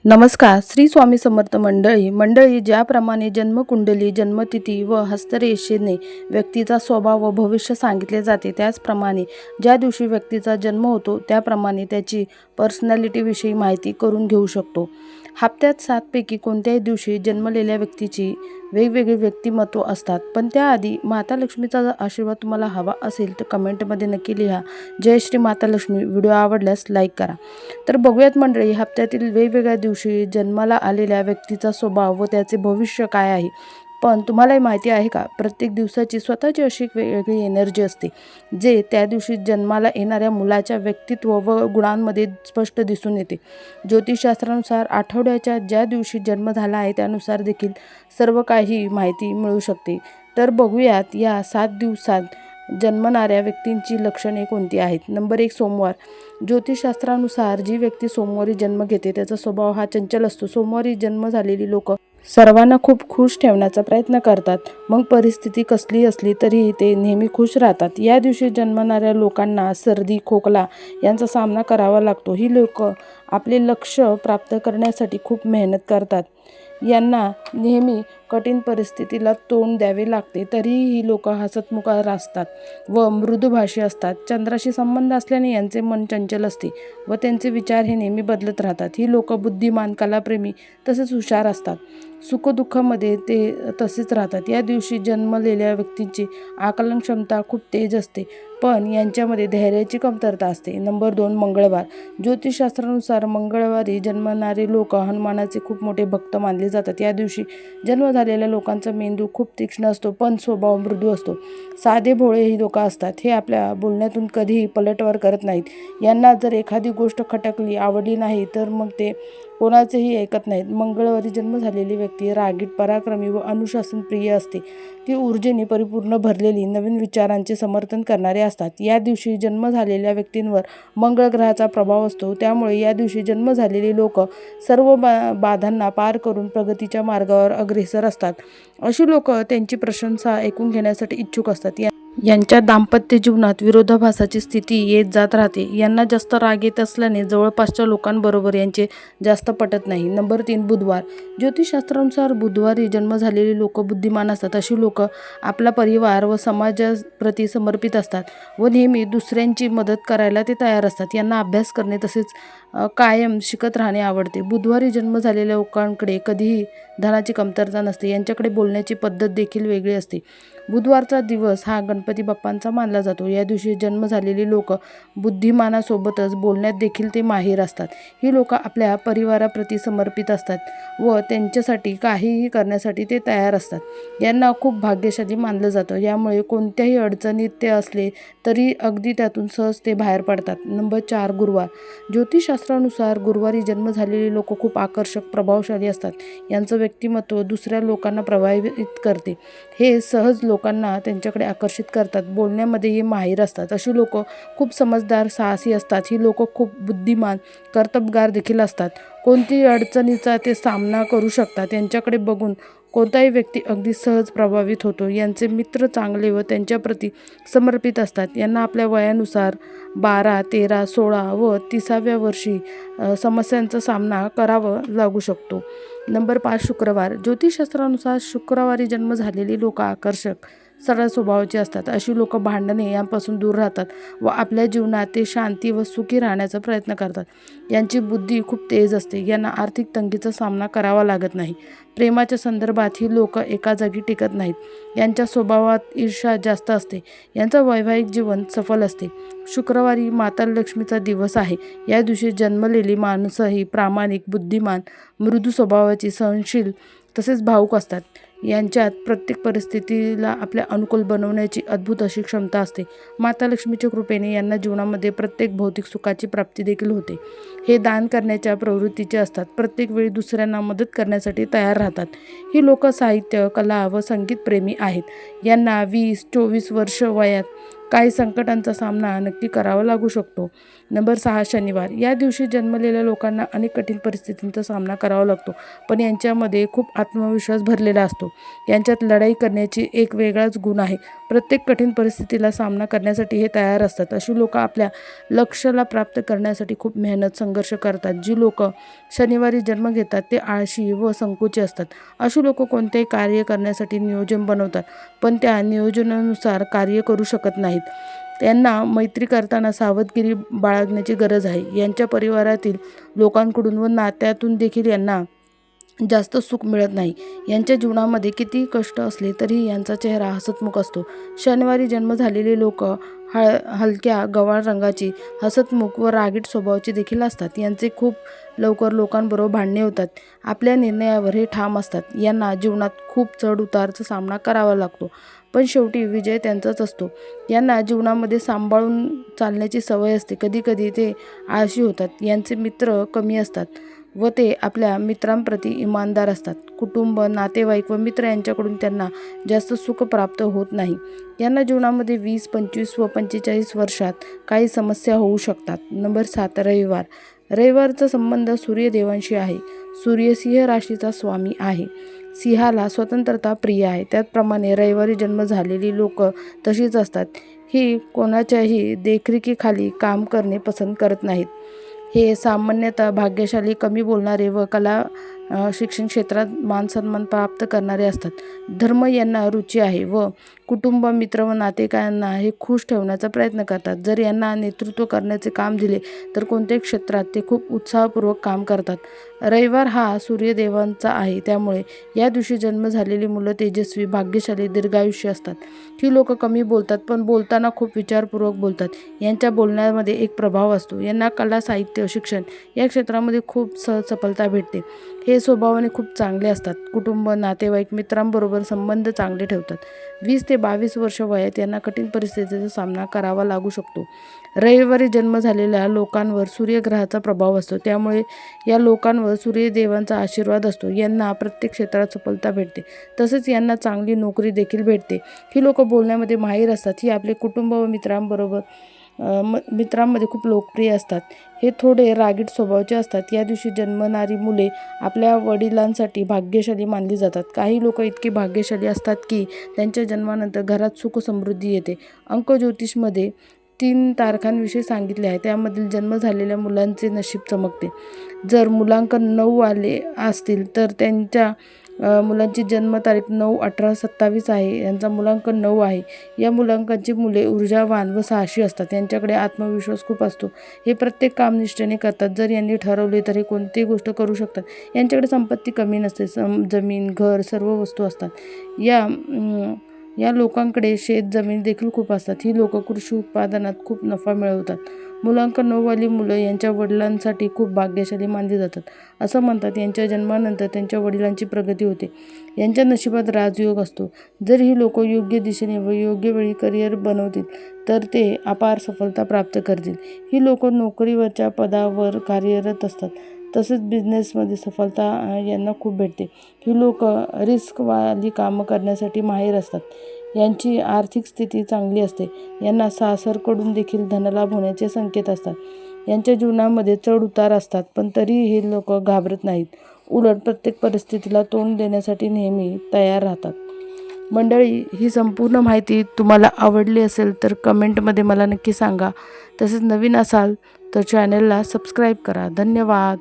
नमस्कार. श्री स्वामी समर्थ मंडळी ज्याप्रमाणे जन्मकुंडली, जन्मतिथी व हस्तरेषेने व्यक्तीचा स्वभाव व भविष्य सांगितले जाते, त्याचप्रमाणे ज्या दिवशी व्यक्तीचा जन्म होतो त्याप्रमाणे त्याची पर्सनॅलिटीविषयी माहिती करून घेऊ शकतो. हप्त्यात 7 पैकी कोणत्याही दिवशी जन्मलेल्या व्यक्तीची वेगवेगळे व्यक्तिमत्व असतात. पण त्याआधी माता लक्ष्मीचा आशीर्वाद तुम्हाला हवा असेल तर कमेंटमध्ये नक्की लिहा. जय श्री माता लक्ष्मी. व्हिडिओ आवडल्यास लाईक करा. तर बघूयात मंडळी, हप्त्यातील वेगवेगळ्या दिवशी जन्माला आलेल्या व्यक्तीचा स्वभाव व त्याचे भविष्य काय आहे. पण तुम्हालाही माहिती आहे का, प्रत्येक दिवसाची स्वतःची अशी वेगवेगळी एनर्जी असते, जे त्या दिवशी जन्माला येणाऱ्या मुलाच्या व्यक्तित्व व गुणांमध्ये स्पष्ट दिसून येते. ज्योतिषशास्त्रानुसार आठवड्याच्या ज्या दिवशी जन्म झाला आहे त्यानुसार देखील सर्व काही माहिती मिळू शकते. तर बघूयात या 7 दिवसात जन्मणाऱ्या व्यक्तींची लक्षणे कोणती आहेत. नंबर 1, सोमवार. ज्योतिषशास्त्रानुसार जी व्यक्ती सोमवारी जन्म घेते त्याचा स्वभाव हा चंचल असतो. सोमवारी जन्म झालेली लोक सर्वांना खूप खुश ठेवण्याचा प्रयत्न करतात. मग परिस्थिती कसली असली तरीही ते नेहमी खुश राहतात. या दिवशी जन्मणाऱ्या लोकांना सर्दी, खोकला यांचा सामना करावा लागतो. ही लोक आपले लक्ष्य प्राप्त करण्यासाठी खूप मेहनत करतात. यांना नेहमी कठीण परिस्थितीला तोंड द्यावे लागते. तरीही ही लोक हसतमुख असतात व मृदुभाषी असतात. चंद्राशी संबंध असल्याने यांचे मन चंचल असते व त्यांचे विचार हे नेहमी बदलत राहतात. ही लोक बुद्धिमान, कलाप्रेमी तसेच हुशार असतात. सुखदुःखामध्ये ते तसेच राहतात. या दिवशी जन्मलेल्या व्यक्तींची आकलन क्षमता खूप तेज असते, पण यांच्यामध्ये धैर्याची कमतरता असते. नंबर 2, मंगळवार. ज्योतिषशास्त्रानुसार मंगळवारी जन्मणारे लोक हनुमानाचे खूप मोठे भक्त मानले जातात. या दिवशी जन्म झालेल्या लोकांचा मेंदू खूप तीक्ष्ण असतो, पण स्वभाव मृदू असतो. साधे भोळे ही लोक असतात. हे आपल्या बोलण्यातून कधीही पलटवार करत नाहीत. यांना जर एखादी गोष्ट खटकली, आवडली नाही तर मग ते कोणाचेही ऐकत नाहीत. मंगळवारी जन्म झालेली व्यक्ती रागीट, पराक्रमी व अनुशासनप्रिय असते. ती ऊर्जेने परिपूर्ण भरलेली, नवीन विचारांचे समर्थन करणारे असतात. या दिवशी जन्म झालेल्या व्यक्तींवर मंगळ ग्रहाचा प्रभाव असतो. त्यामुळे या दिवशी जन्म झालेली लोक सर्व बाधांना पार करून प्रगतीच्या मार्गावर अग्रेसर असतात. अशी लोक त्यांची प्रशंसा ऐकून घेण्यासाठी इच्छुक असतात. यांच्या दाम्पत्य जीवनात विरोधाभासाची स्थिती येत जात राहते. यांना जास्त राग येत असल्याने जवळपासच्या लोकांबरोबर यांचे जास्त पटत नाही. नंबर 3, बुधवार. ज्योतिषशास्त्रानुसार बुधवारी जन्म झालेली लोक बुद्धिमान असतात. अशी लोक आपला परिवार व समाजाप्रती समर्पित असतात व नेहमी दुसऱ्यांची मदत करायला ते तयार असतात. यांना अभ्यास करणे तसेच कायम शिकत राहणे आवडते. बुधवारी जन्म झालेल्या लोकांकडे कधीही धनाची कमतरता नसते. यांच्याकडे बोलण्याची पद्धत देखील वेगळी असते. बुधवारचा दिवस हा गणपती बाप्पांचा मानला जातो. या दिवशी जन्म झालेली लोक बुद्धिमानासोबतच बोलण्यात देखील ते माहीर असतात. ही लोक आपल्या परिवाराप्रती समर्पित असतात व त्यांच्यासाठी काहीही करण्यासाठी ते तयार असतात. यांना खूप भाग्यशाली मानलं जातं. यामुळे कोणत्याही अडचणीत ते असले तरी अगदी त्यातून सहज ते बाहेर पडतात. नंबर 4, गुरुवार. ज्योतिषशास्त्रानुसार गुरुवारी जन्म झालेली लोक खूप आकर्षक, प्रभावशाली असतात. यांचं व्यक्तिमत्व दुसऱ्या लोकांना प्रभावित करते. हे सहज लोकांना त्यांच्याकडे आकर्षित करतात. बोलण्यामध्ये हे माहीर असतात. अशी लोक खूप समजदार, साहसी असतात. ही लोक खूप बुद्धिमान, कर्तबगार देखील असतात. कोणत्याही अडचणीचा ते सामना करू शकतात. यांच्याकडे बघून कोणताही व्यक्ती अगदी सहज प्रभावित होतो. यांचे मित्र चांगले व त्यांच्याप्रती समर्पित असतात. यांना आपल्या वयानुसार 12, 13, 16 व 30व्या वर्षी समस्यांचा सामना करावा लागू शकतो. नंबर 5, शुक्रवार. ज्योतिषशास्त्रानुसार शुक्रवारी जन्म झालेली लोक आकर्षक, सरळ स्वभावाची असतात. अशी लोक भांडणे यांपासून दूर राहतात व आपल्या जीवनात ते शांती व सुखी राहण्याचा प्रयत्न करतात. यांची बुद्धी खूप तेज असते. यांना आर्थिक तंगीचा सामना करावा लागत नाही. प्रेमाच्या संदर्भात ही लोक एका जागी टिकत नाहीत. यांच्या स्वभावात ईर्ष्या जास्त असते. यांचं वैवाहिक जीवन सफल असते. शुक्रवारी माता लक्ष्मीचा दिवस आहे. या दिवशी जन्मलेली माणसंही प्रामाणिक, बुद्धिमान, मृदू स्वभावाची, सहनशील तसेच भावुक असतात. यांच्यात प्रत्येक परिस्थितीला आपल्या अनुकूल बनवण्याची अद्भुत अशी क्षमता असते. माता लक्ष्मीच्या कृपेने यांना जीवनामध्ये प्रत्येक भौतिक सुखाची प्राप्ती देखील होते. हे दान करण्याच्या प्रवृत्तीचे असतात. प्रत्येक वेळी दुसऱ्यांना मदत करण्यासाठी तयार राहतात. ही लोक साहित्य, कला व संगीत प्रेमी आहेत. यांना 20-24 वर्ष वयात काही संकटांचा सामना नक्की करावा लागू शकतो. नंबर 6 शनिवार. या दिवशी जन्मलेल्या लोकांना अनेक कठीण परिस्थितींचा सामना करावा लागतो, पण यांच्यामध्ये खूप आत्मविश्वास भरलेला असतो. यांच्यात लढाई करण्याची एक वेगळाच गुण आहे. प्रत्येक कठीण परिस्थितीला सामना करण्यासाठी हे तयार असतात. अशी लोक आपल्या लक्ष्याला प्राप्त करण्यासाठी खूप मेहनत, संघर्ष करतात. जी लोक शनिवारी जन्म घेतात ते आळशी व संकोची असतात. अशी लोक कोणतेही कार्य करण्यासाठी नियोजन बनवतात, पण त्या नियोजनानुसार कार्य करू शकत नाहीत. त्यांना मैत्री करताना सावधगिरी बाळगण्याची गरज आहे. यांच्या परिवारातील लोकांकडून व नात्यातून देखील यांना जास्त सुख मिळत नाही. यांच्या जीवनामध्ये किती कष्ट असले तरी यांचा चेहरा हसतमुख असतो. शनिवारी जन्म झालेले लोक हलक्या गव्हाळ रंगाची, हसतमुख व रागीट स्वभावाचे देखील असतात. यांचे खूप लवकर लोकांबरोबर भांडणे होतात. आपल्या निर्णयावर हे ठाम असतात. यांना जीवनात खूप चढ उतारचा सामना करावा लागतो, पण शेवटी विजय त्यांचाच असतो. यांना जीवनामध्ये सांभाळून चालण्याची सवय असते. कधीकधी ते आळशी होतात. यांचे मित्र कमी असतात व ते आपल्या मित्रांप्रती इमानदार असतात. कुटुंब, नातेवाईक व मित्र यांच्याकडून त्यांना जास्त सुख प्राप्त होत नाही. यांना जीवनामध्ये 20, 25 व 45 वर्षात काही समस्या होऊ शकतात. नंबर 7 रविवार. रविवारचा संबंध सूर्यदेवांशी आहे. सूर्य सिंह राशीचा स्वामी आहे. सिंहाला स्वतंत्रता प्रिय आहे. त्याचप्रमाणे रविवारी जन्म झालेली लोक तशीच असतात. ही कोणाच्याही देखरेखीखाली काम करणे पसंत करत नाहीत. हे सामान्यतः भाग्यशाली, कमी बोलणारे व कला, शिक्षण क्षेत्रात मानसन्मान प्राप्त करणारे असतात. धर्म यांना रुची आहे व कुटुंब, मित्र व नातेवाईकांना हे खुश ठेवण्याचा प्रयत्न करतात. जर यांना नेतृत्व करण्याचे काम दिले तर कोणत्याही क्षेत्रात ते खूप उत्साहपूर्वक काम करतात. रविवार हा सूर्यदेवांचा आहे, त्यामुळे या दिवशी जन्म झालेली मुलं तेजस्वी, भाग्यशाली, दीर्घायुष्य असतात. ही लोक कमी बोलतात, पण बोलताना खूप विचारपूर्वक बोलतात. यांच्या बोलण्यामध्ये एक प्रभाव असतो. यांना कला, साहित्य, शिक्षण या क्षेत्रामध्ये खूप सहज सफलता भेटते. हे स्वभावाने खूप चांगले असतात. कुटुंब, नातेवाईक, मित्रांबरोबर संबंध चांगले ठेवतात. 20 ते 22 वर्ष वयात यांना कठीण परिस्थितीचा सामना करावा लागू शकतो. रविवारी जन्म झालेल्या लोकांवर सूर्यग्रहाचा प्रभाव असतो, त्यामुळे या लोकांवर सूर्यदेवांचा आशीर्वाद असतो. यांना प्रत्येक क्षेत्रात सफलता भेटते, तसेच यांना चांगली नोकरी देखील भेटते. ही लोक बोलण्यामध्ये माहीर असतात. ही आपले कुटुंब व मित्रांमध्ये खूप लोकप्रिय असतात. हे थोडे रागीट स्वभावाचे असतात. या दिवशी जन्मणारी मुले आपल्या वडिलांसाठी भाग्यशाली मानली जातात. काही लोक इतके भाग्यशाली असतात की त्यांच्या जन्मानंतर घरात सुख समृद्धी येते. अंक ज्योतिषमध्ये 3 तारखांविषयी सांगितले आहे. त्यामधील जन्म झालेल्या मुलांचे नशीब चमकते. जर मुलांकन 9 आले असतील तर त्यांच्या मुलांची जन्मतारीख 9, 18, 27 आहे. यांचा मुलांकन 9 आहे. या मुलांकनची मुले ऊर्जावान व साहसी असतात. यांच्याकडे आत्मविश्वास खूप असतो. हे प्रत्येक काम निष्ठेने करतात. जर यांनी ठरवले तर हे कोणतीही गोष्ट करू शकतात. यांच्याकडे संपत्ती कमी नसते. जमीन, घर, सर्व वस्तू असतात. या लोकांकडे शेत जमीन देखील खूप असतात. ही लोक कृषी उत्पादनात खूप नफा मिळवतात. मुलांकन 9 वाली मुलं यांच्या वडिलांसाठी खूप भाग्यशाली मानली जातात. असं म्हणतात यांच्या जन्मानंतर त्यांच्या वडिलांची प्रगती होते. यांच्या नशिबात राजयोग असतो. जर ही लोक योग्य दिशेने व योग्य वेळी करिअर बनवतील तर ते अपार सफलता प्राप्त करतील. ही लोक नोकरीवरच्या पदावर कार्यरत असतात. तसेच बिझनेसमध्ये सफलता यांना खूप भेटते. ही लोक रिस्कवाली कामं करण्यासाठी माहीर असतात. यांची आर्थिक स्थिती चांगली असते. यांना सासरकडून देखील धनलाभ होण्याचे संकेत असतात. यांच्या जीवनामध्ये चढ उतार असतात, पण तरीही हे लोक घाबरत नाहीत. उलट प्रत्येक परिस्थितीला तोंड देण्यासाठी नेहमी तयार राहतात. मंडळी, ही संपूर्ण माहिती तुम्हाला आवडली असेल तर कमेंटमध्ये मला नक्की सांगा. तसेच नवीन असाल तर चॅनलला सबस्क्राईब करा. धन्यवाद.